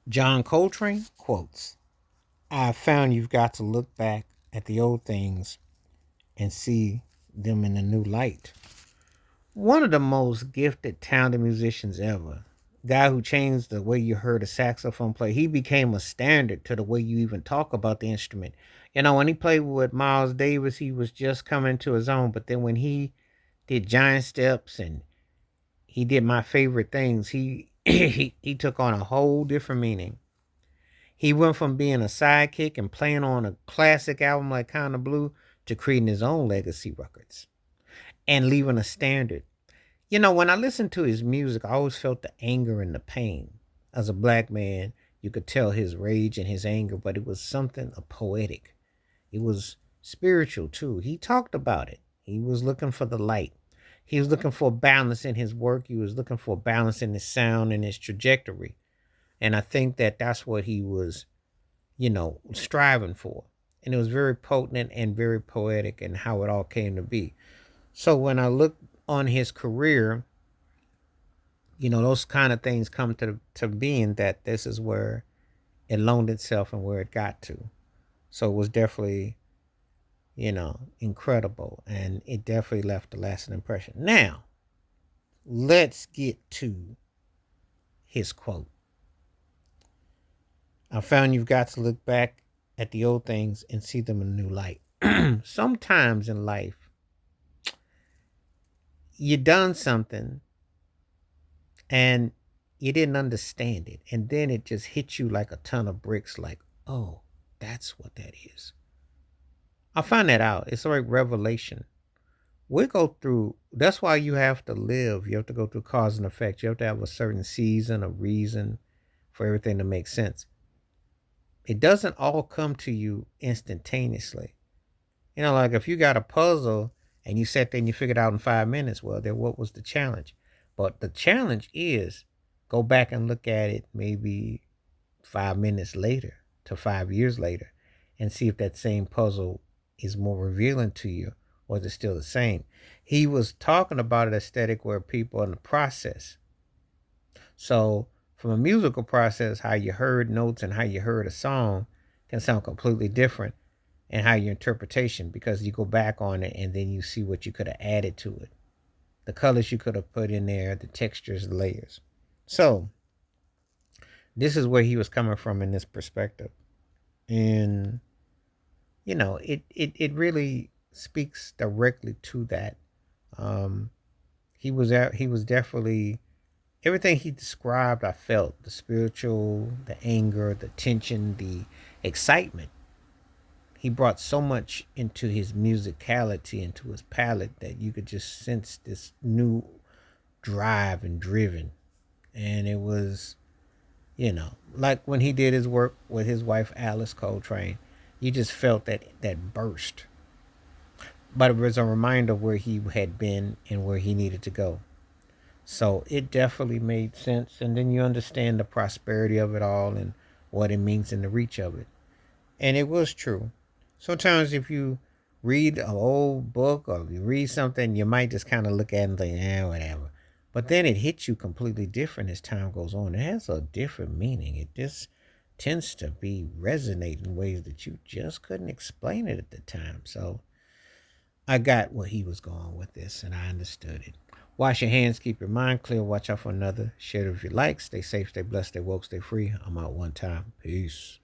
John Coltrane quotes, "I found you've got to look back at the old things and see them in a new light." One of the most gifted, talented musicians ever. Guy who changed the way you heard a saxophone play. He became a standard to the way you even talk about the instrument. When he played with Miles Davis, he was just coming to his own. But then when he did Giant Steps and he did My Favorite Things, he took on a whole different meaning. He went from being a sidekick and playing on a classic album like Kind of Blue to creating his own legacy records and leaving a standard. When I listened to his music, I always felt the anger and the pain. As a black man, you could tell his rage and his anger, but it was something poetic. It was spiritual too. He talked about it. He was looking for the light. He was looking for balance in his work. He was looking for balance in his sound and his trajectory. And I think that that's what he was, striving for. And it was very potent and very poetic in how it all came to be. So when I look on his career, those kind of things come to being that this is where it loaned itself and where it got to. So it was definitely, incredible. And it definitely left a lasting impression. Now, let's get to his quote. "I found you've got to look back at the old things and see them in a new light." Sometimes in life, you done something and you didn't understand it. And then it just hit you like a ton of bricks, like, oh, that's what that is. I find that out. It's like revelation. We go through, that's why you have to live. You have to go through cause and effect. You have to have a certain season, a reason for everything to make sense. It doesn't all come to you instantaneously. Like if you got a puzzle and you sat there and you figured it out in 5 minutes, well, then what was the challenge? But the challenge is go back and look at it maybe 5 minutes later to 5 years later and see if that same puzzle is more revealing to you or is it still the same. He was talking about an aesthetic where people are in the process. So from a musical process, how you heard notes and how you heard a song can sound completely different and how your interpretation, because you go back on it and then you see what you could have added to it, the colors you could have put in there, the textures, the layers. So this is where he was coming from in this perspective. And it really speaks directly to that. um he was definitely everything he described. I felt the spiritual, the anger, the tension, the excitement. He brought so much into his musicality, into his palette, that you could just sense this new drive and driven. And it was, like when he did his work with his wife Alice Coltrane, you just felt that burst. But it was a reminder of where he had been and where he needed to go. So it definitely made sense. And then you understand the prosperity of it all and what it means in the reach of it. And it was true. Sometimes if you read an old book or you read something, you might just kind of look at it and think, whatever. But then it hits you completely different as time goes on. It has a different meaning. It just tends to be resonate in ways that you just couldn't explain it at the time. So I got where he was going with this and I understood it. Wash your hands, keep your mind clear, watch out for another. Share it if you like. Stay safe, stay blessed, stay woke, stay free. I'm out one time. Peace.